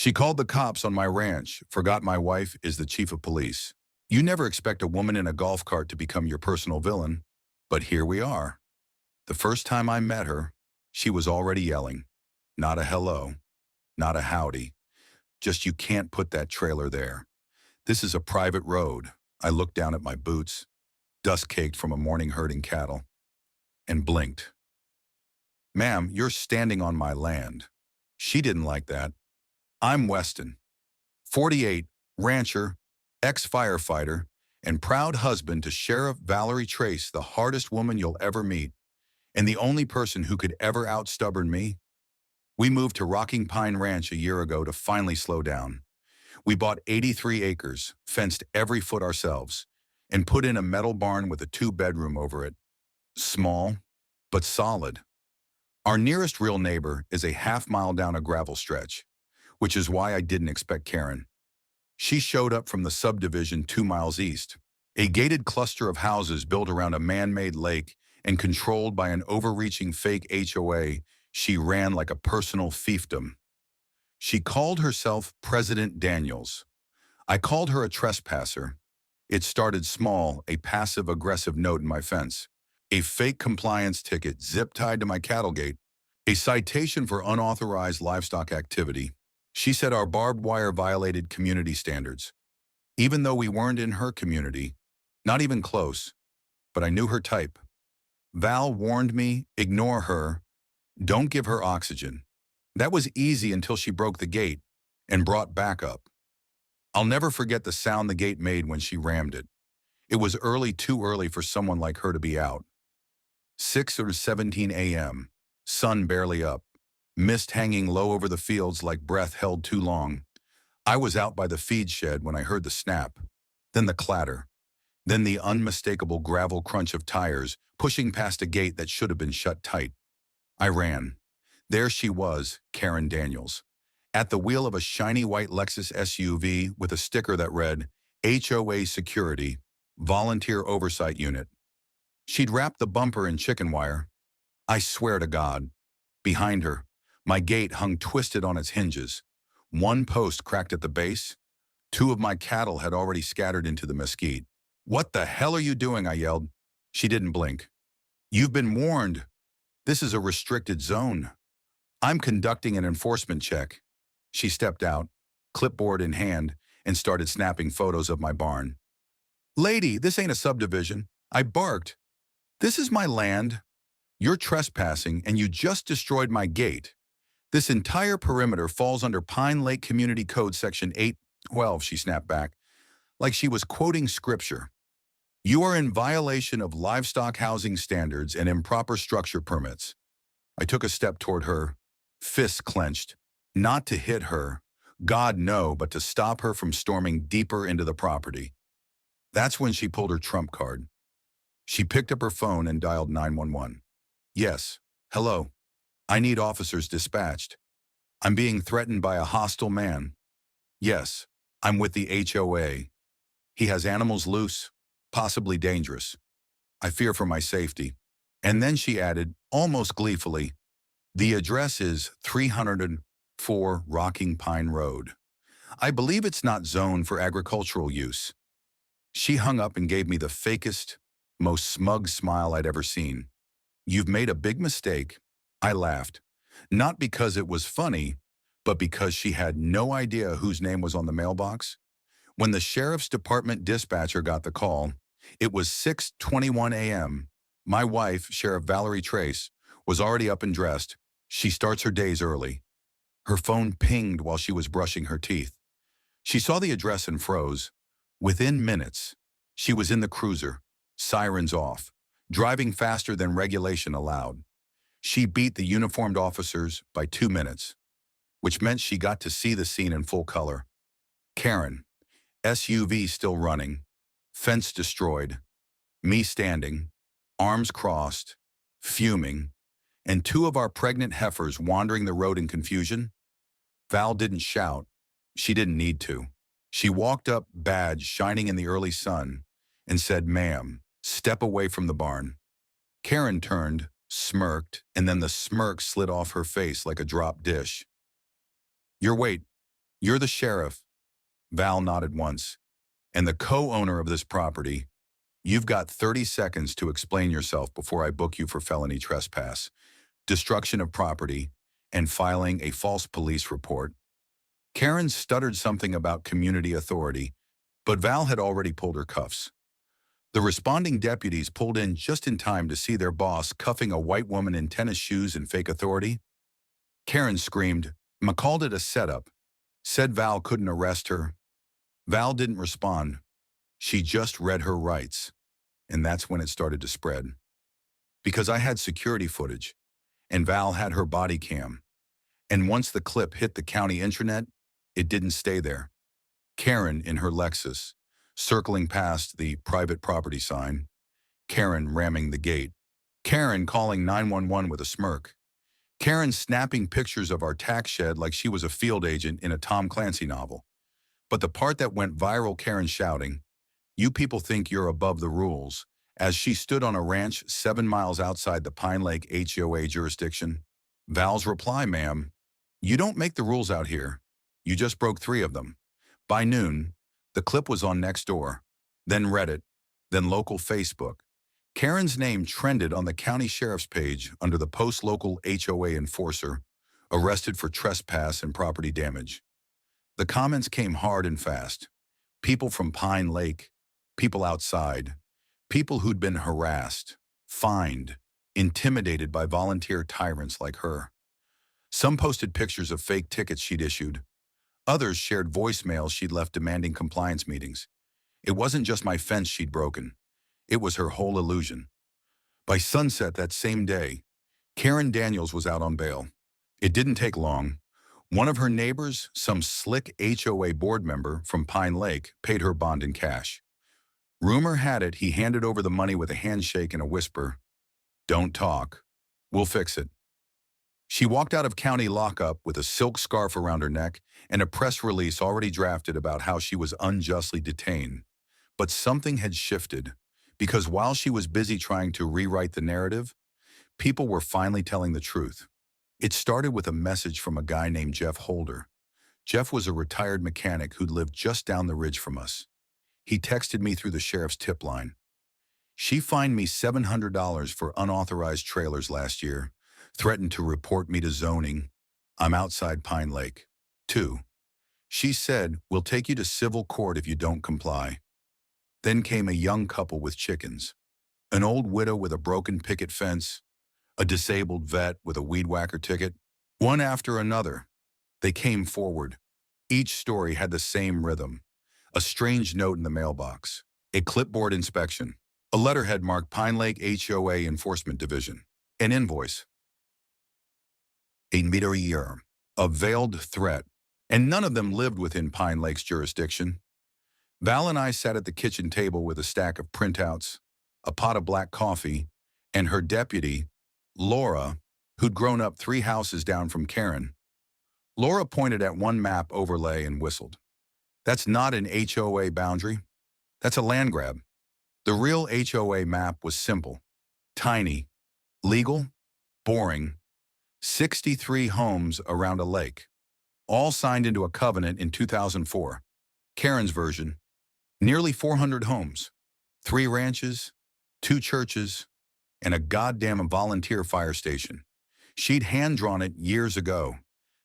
She called the cops on my ranch, forgot my wife is the chief of police. You never expect a woman in a golf cart to become your personal villain, but here we are. The first time I met her, she was already yelling. Not a hello, not a howdy, just you can't put that trailer there. This is a private road. I looked down at my boots, dust caked from a morning herding cattle, and blinked. Ma'am, you're standing on my land. She didn't like that. I'm Weston, 48, rancher, ex-firefighter, and proud husband to Sheriff Valerie Trace, the hardest woman you'll ever meet, and the only person who could ever out-stubborn me. We moved to Rocking Pine Ranch a year ago to finally slow down. We bought 83 acres, fenced every foot ourselves, and put in a metal barn with a 2-bedroom over it. Small, but solid. Our nearest real neighbor is a half-mile down a gravel stretch, which is why I didn't expect Karen. She showed up from the subdivision 2 miles east, a gated cluster of houses built around a man-made lake and controlled by an overreaching fake HOA. She ran like a personal fiefdom. She called herself President Daniels. I called her a trespasser. It started small, a passive-aggressive note in my fence, a fake compliance ticket zip-tied to my cattle gate, a citation for unauthorized livestock activity. She said our barbed wire violated community standards. Even though we weren't in her community, not even close, but I knew her type. Val warned me, ignore her, don't give her oxygen. That was easy until she broke the gate and brought backup. I'll never forget the sound the gate made when she rammed it. It was early, too early for someone like her to be out. 6:17 a.m., sun barely up, mist hanging low over the fields like breath held too long. I was out by the feed shed when I heard the snap, then the clatter, then the unmistakable gravel crunch of tires pushing past a gate that should have been shut tight. I ran. There she was, Karen Daniels, at the wheel of a shiny white Lexus SUV with a sticker that read, HOA Security, Volunteer Oversight Unit. She'd wrapped the bumper in chicken wire. I swear to God. Behind her, my gate hung twisted on its hinges. One post cracked at the base. 2 of my cattle had already scattered into the mesquite. What the hell are you doing? I yelled. She didn't blink. You've been warned. This is a restricted zone. I'm conducting an enforcement check. She stepped out, clipboard in hand, and started snapping photos of my barn. Lady, this ain't a subdivision. I barked. This is my land. You're trespassing, and you just destroyed my gate. This entire perimeter falls under Pine Lake Community Code Section 812, she snapped back, like she was quoting scripture. You are in violation of livestock housing standards and improper structure permits. I took a step toward her, fists clenched, not to hit her, God no, but to stop her from storming deeper into the property. That's when she pulled her trump card. She picked up her phone and dialed 911. Yes, hello. I need officers dispatched. I'm being threatened by a hostile man. Yes, I'm with the HOA. He has animals loose, possibly dangerous. I fear for my safety. And then she added, almost gleefully, the address is 304 Rocking Pine Road. I believe it's not zoned for agricultural use. She hung up and gave me the fakest, most smug smile I'd ever seen. You've made a big mistake. I laughed, not because it was funny, but because she had no idea whose name was on the mailbox. When the sheriff's department dispatcher got the call, it was 6:21 a.m. My wife, Sheriff Valerie Trace, was already up and dressed. She starts her days early. Her phone pinged while she was brushing her teeth. She saw the address and froze. Within minutes, she was in the cruiser, sirens off, driving faster than regulation allowed. She beat the uniformed officers by 2 minutes, which meant she got to see the scene in full color. Karen, SUV still running, fence destroyed, me standing, arms crossed, fuming, and 2 of our pregnant heifers wandering the road in confusion. Val didn't shout. She didn't need to. She walked up, badge shining in the early sun, and said, "Ma'am, step away from the barn." Karen turned, smirked, and then the smirk slid off her face like a dropped dish. Your weight, You're the sheriff. Val nodded once. And the co-owner of this property. You've got 30 seconds to explain yourself before I book you for felony trespass, destruction of property, and filing a false police report. Karen stuttered something about community authority, but Val had already pulled her cuffs. The responding deputies pulled in just in time to see their boss cuffing a white woman in tennis shoes and fake authority. Karen screamed, called it a setup, said Val couldn't arrest her. Val didn't respond. She just read her rights. And that's when it started to spread. Because I had security footage, and Val had her body cam. And once the clip hit the county intranet, it didn't stay there. Karen in her Lexus, circling past the private property sign. Karen ramming the gate. Karen calling 911 with a smirk. Karen snapping pictures of our tax shed like she was a field agent in a Tom Clancy novel. But the part that went viral, Karen shouting, "You people think you're above the rules," as she stood on a ranch 7 miles outside the Pine Lake HOA jurisdiction. Val's reply, "Ma'am, you don't make the rules out here. You just broke 3 of them." By noon, the clip was on Nextdoor, then Reddit, then local Facebook. Karen's name trended on the county sheriff's page under the post local HOA enforcer, arrested for trespass and property damage. The comments came hard and fast. People from Pine Lake, people outside, people who'd been harassed, fined, intimidated by volunteer tyrants like her. Some posted pictures of fake tickets she'd issued. Others shared voicemails she'd left demanding compliance meetings. It wasn't just my fence she'd broken. It was her whole illusion. By sunset that same day, Karen Daniels was out on bail. It didn't take long. One of her neighbors, some slick HOA board member from Pine Lake, paid her bond in cash. Rumor had it he handed over the money with a handshake and a whisper, "Don't talk. We'll fix it." She walked out of county lockup with a silk scarf around her neck and a press release already drafted about how she was unjustly detained. But something had shifted, because while she was busy trying to rewrite the narrative, people were finally telling the truth. It started with a message from a guy named Jeff Holder. Jeff was a retired mechanic who'd lived just down the ridge from us. He texted me through the sheriff's tip line. "She fined me $700 for unauthorized trailers last year, threatened to report me to zoning. I'm outside Pine Lake. 2. She said, we'll take you to civil court if you don't comply." Then came a young couple with chickens, an old widow with a broken picket fence, a disabled vet with a weed whacker ticket. One after another, they came forward. Each story had the same rhythm. A strange note in the mailbox, a clipboard inspection, a letterhead marked Pine Lake HOA Enforcement Division, an invoice, a meter a year, a veiled threat, and none of them lived within Pine Lake's jurisdiction. Val and I sat at the kitchen table with a stack of printouts, a pot of black coffee, and her deputy, Laura, who'd grown up 3 houses down from Karen. Laura pointed at one map overlay and whistled. "That's not an HOA boundary. That's a land grab." The real HOA map was simple, tiny, legal, boring. 63 homes around a lake, all signed into a covenant in 2004. Karen's version, nearly 400 homes, 3 ranches, 2 churches, and a goddamn volunteer fire station. She'd hand-drawn it years ago,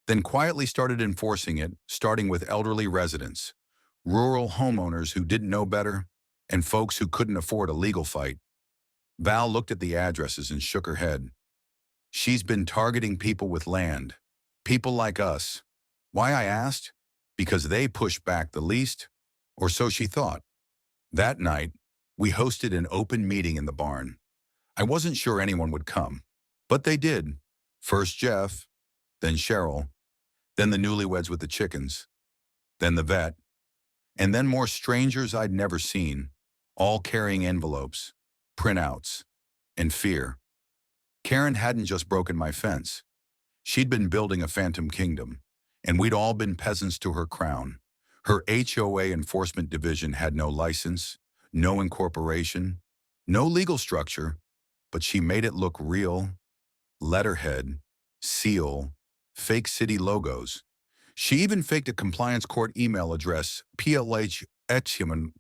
then quietly started enforcing it, starting with elderly residents, rural homeowners who didn't know better, and folks who couldn't afford a legal fight. Val looked at the addresses and shook her head. She's been targeting people with land, people like us. Why, I asked? Because they pushed back the least, or so she thought. That night, we hosted an open meeting in the barn. I wasn't sure anyone would come, but they did. First Jeff, then Cheryl, then the newlyweds with the chickens, then the vet, and then more strangers I'd never seen, all carrying envelopes, printouts, and fear. Karen hadn't just broken my fence. She'd been building a phantom kingdom, and we'd all been peasants to her crown. Her HOA enforcement division had no license, no incorporation, no legal structure, but she made it look real. Letterhead, seal, fake city logos. She even faked a compliance court email address, PLH Human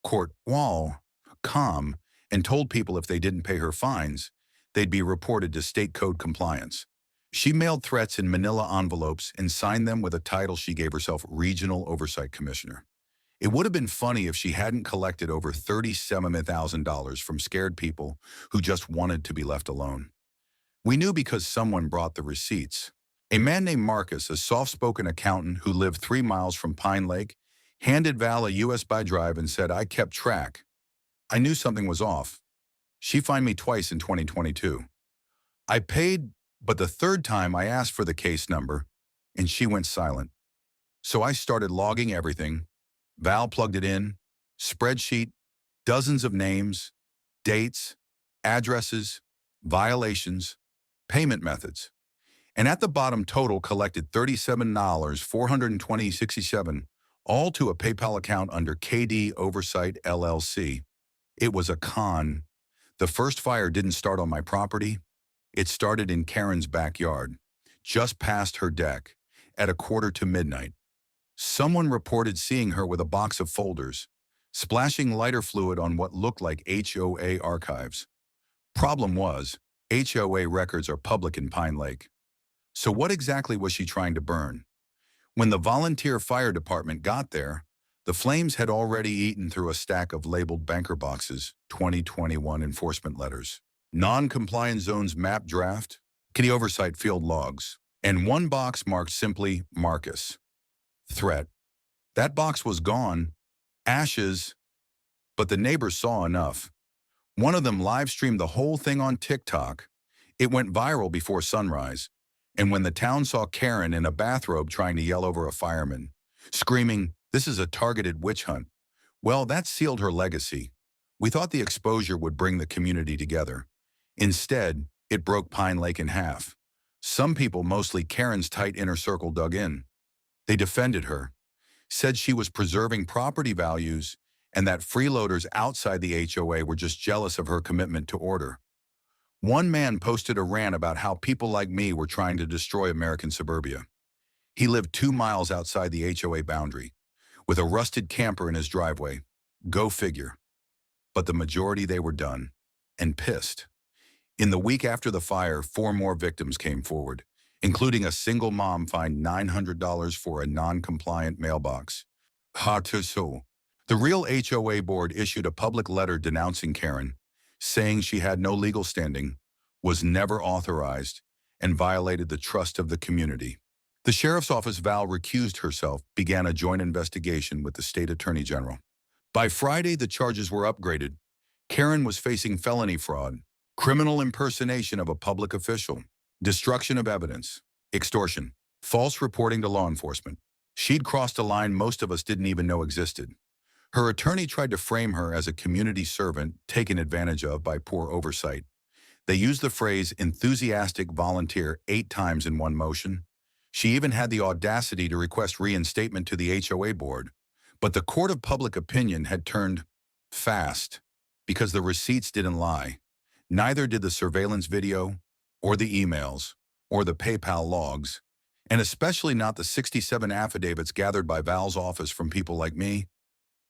Court Wall, com, and told people if they didn't pay her fines, they'd be reported to state code compliance. She mailed threats in manila envelopes and signed them with a title she gave herself Regional Oversight Commissioner. It would have been funny if she hadn't collected over $37,000 from scared people who just wanted to be left alone. We knew because someone brought the receipts. A man named Marcus, a soft-spoken accountant who lived 3 miles from Pine Lake, handed Val a USB drive and said, "I kept track. I knew something was off. She fined me twice in 2022. I paid, but the third time I asked for the case number, and she went silent. So I started logging everything. Val plugged it in, spreadsheet, dozens of names, dates, addresses, violations, payment methods. And at the bottom, total collected $37,420.67, all to a PayPal account under KD Oversight LLC. It was a con. The first fire didn't start on my property. It started in Karen's backyard, just past her deck, at 1:45 PM. Someone reported seeing her with a box of folders, splashing lighter fluid on what looked like HOA archives. Problem was, HOA records are public in Pine Lake. So what exactly was she trying to burn? When the volunteer fire department got there, the flames had already eaten through a stack of labeled banker boxes, 2021 enforcement letters, non-compliant zones map draft, kitty oversight field logs, and one box marked simply Marcus. Threat. That box was gone, ashes, but the neighbors saw enough. One of them live-streamed the whole thing on TikTok. It went viral before sunrise, and when the town saw Karen in a bathrobe trying to yell over a fireman, screaming, "This is a targeted witch hunt," well, that sealed her legacy. We thought the exposure would bring the community together. Instead, it broke Pine Lake in half. Some people, mostly Karen's tight inner circle, dug in. They defended her, said she was preserving property values, and that freeloaders outside the HOA were just jealous of her commitment to order. One man posted a rant about how people like me were trying to destroy American suburbia. He lived 2 miles outside the HOA boundary, with a rusted camper in his driveway. Go figure. But the majority, they were done, and pissed. In the week after the fire, 4 more victims came forward, including a single mom fined $900 for a non-compliant mailbox. The real HOA board issued a public letter denouncing Karen, saying she had no legal standing, was never authorized, and violated the trust of the community. The sheriff's office, Val, recused herself, began a joint investigation with the state attorney general. By Friday, the charges were upgraded. Karen was facing felony fraud, criminal impersonation of a public official, destruction of evidence, extortion, false reporting to law enforcement. She'd crossed a line most of us didn't even know existed. Her attorney tried to frame her as a community servant taken advantage of by poor oversight. They used the phrase enthusiastic volunteer 8 times in one motion. She even had the audacity to request reinstatement to the HOA board. But the court of public opinion had turned fast because the receipts didn't lie. Neither did the surveillance video, or the emails, or the PayPal logs, and especially not the 67 affidavits gathered by Val's office from people like me.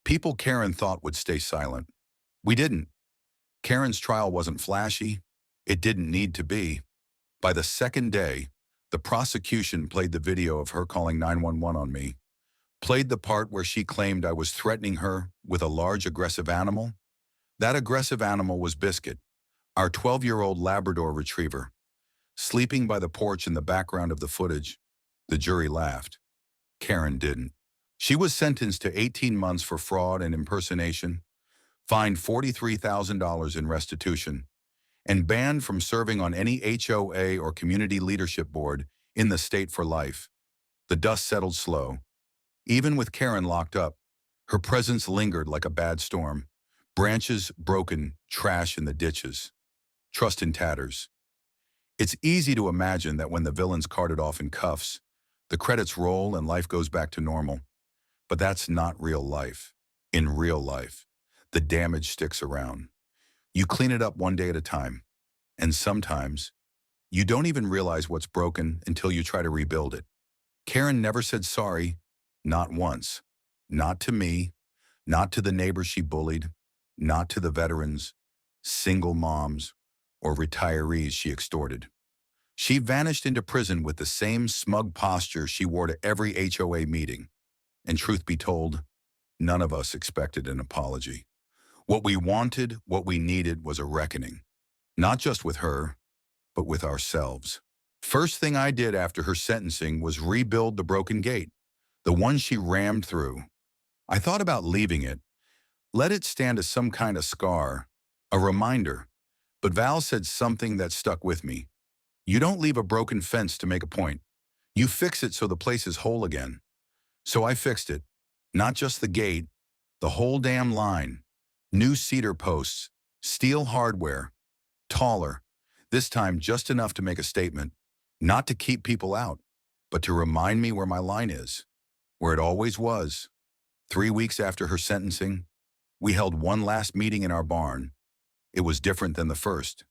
People Karen thought would stay silent. We didn't. Karen's trial wasn't flashy. It didn't need to be. By the second day, the prosecution played the video of her calling 911 on me, played the part where she claimed I was threatening her with a large aggressive animal. That aggressive animal was Biscuit, our 12-year-old Labrador retriever. Sleeping by the porch in the background of the footage, the jury laughed. Karen didn't. She was sentenced to 18 months for fraud and impersonation, fined $43,000 in restitution, and banned from serving on any HOA or community leadership board in the state for life. The dust settled slow. Even with Karen locked up, her presence lingered like a bad storm. Branches broken, trash in the ditches. Trust in tatters. It's easy to imagine that when the villain's carted off in cuffs, the credits roll and life goes back to normal. But that's not real life. In real life, the damage sticks around. You clean it up one day at a time. And sometimes, you don't even realize what's broken until you try to rebuild it. Karen never said sorry, not once. Not to me, not to the neighbors she bullied, not to the veterans, single moms, or retirees she extorted. She vanished into prison with the same smug posture she wore to every HOA meeting. And truth be told, none of us expected an apology. What we wanted, what we needed was a reckoning. Not just with her, but with ourselves. First thing I did after her sentencing was rebuild the broken gate, the one she rammed through. I thought about leaving it, let it stand as some kind of scar, a reminder. But Val said something that stuck with me. You don't leave a broken fence to make a point. You fix it so the place is whole again. So I fixed it. Not just the gate, the whole damn line. New cedar posts, steel hardware, taller, this time just enough to make a statement. Not to keep people out, but to remind me where my line is, where it always was. 3 weeks after her sentencing, we held one last meeting in our barn. It was different than the first.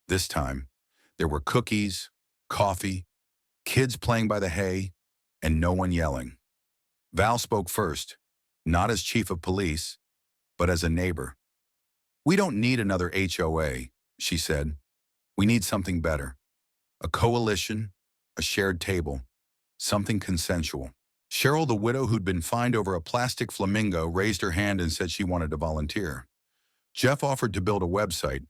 This time, there were cookies, coffee, kids playing by the hay, and no one yelling. Val spoke first, not as chief of police, but as a neighbor. We don't need another HOA, she said. We need something better. A coalition, a shared table, something consensual. Cheryl, the widow who'd been fined over a plastic flamingo, raised her hand and said she wanted to volunteer. Jeff offered to build a website.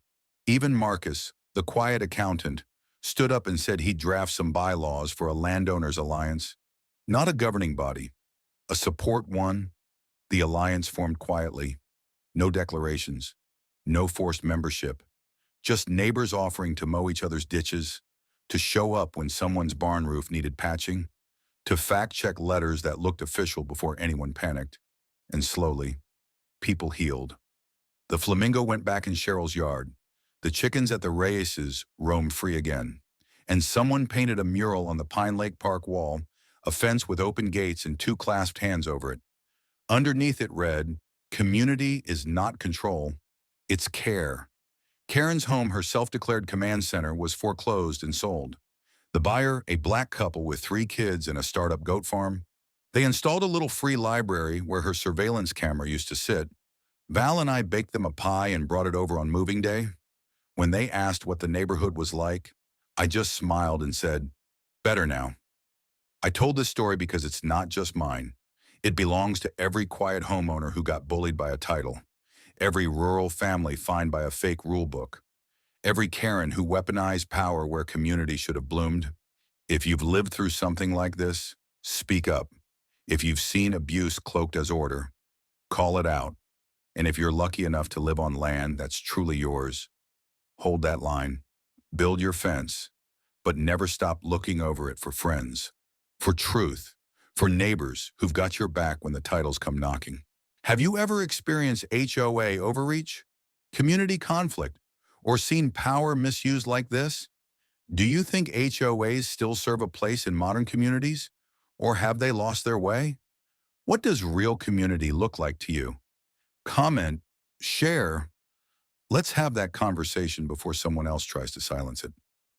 Even Marcus, the quiet accountant, stood up and said he'd draft some bylaws for a landowners alliance. Not a governing body, a support one. The alliance formed quietly. No declarations, no forced membership. Just neighbors offering to mow each other's ditches, to show up when someone's barn roof needed patching, to fact-check letters that looked official before anyone panicked. And slowly, people healed. The flamingo went back in Cheryl's yard. The chickens at the Reyeses roamed free again. And someone painted a mural on the Pine Lake Park wall, a fence with open gates and two clasped hands over it. Underneath it read, "Community is not control, it's care." Karen's home, her self-declared command center, was foreclosed and sold. The buyer, a black couple with 3 kids and a startup goat farm. They installed a little free library where her surveillance camera used to sit. Val and I baked them a pie and brought it over on moving day. When they asked what the neighborhood was like, I just smiled and said, "Better now." I told this story because it's not just mine. It belongs to every quiet homeowner who got bullied by a title, every rural family fined by a fake rule book, every Karen who weaponized power where community should have bloomed. If you've lived through something like this, speak up. If you've seen abuse cloaked as order, call it out. And if you're lucky enough to live on land that's truly yours, hold that line. Build your fence, but never stop looking over it for friends, for truth, for neighbors who've got your back when the titles come knocking. Have you ever experienced HOA overreach, community conflict, or seen power misused like this? Do you think HOAs still serve a place in modern communities, or have they lost their way? What does real community look like to you? Comment, share. Let's have that conversation before someone else tries to silence it.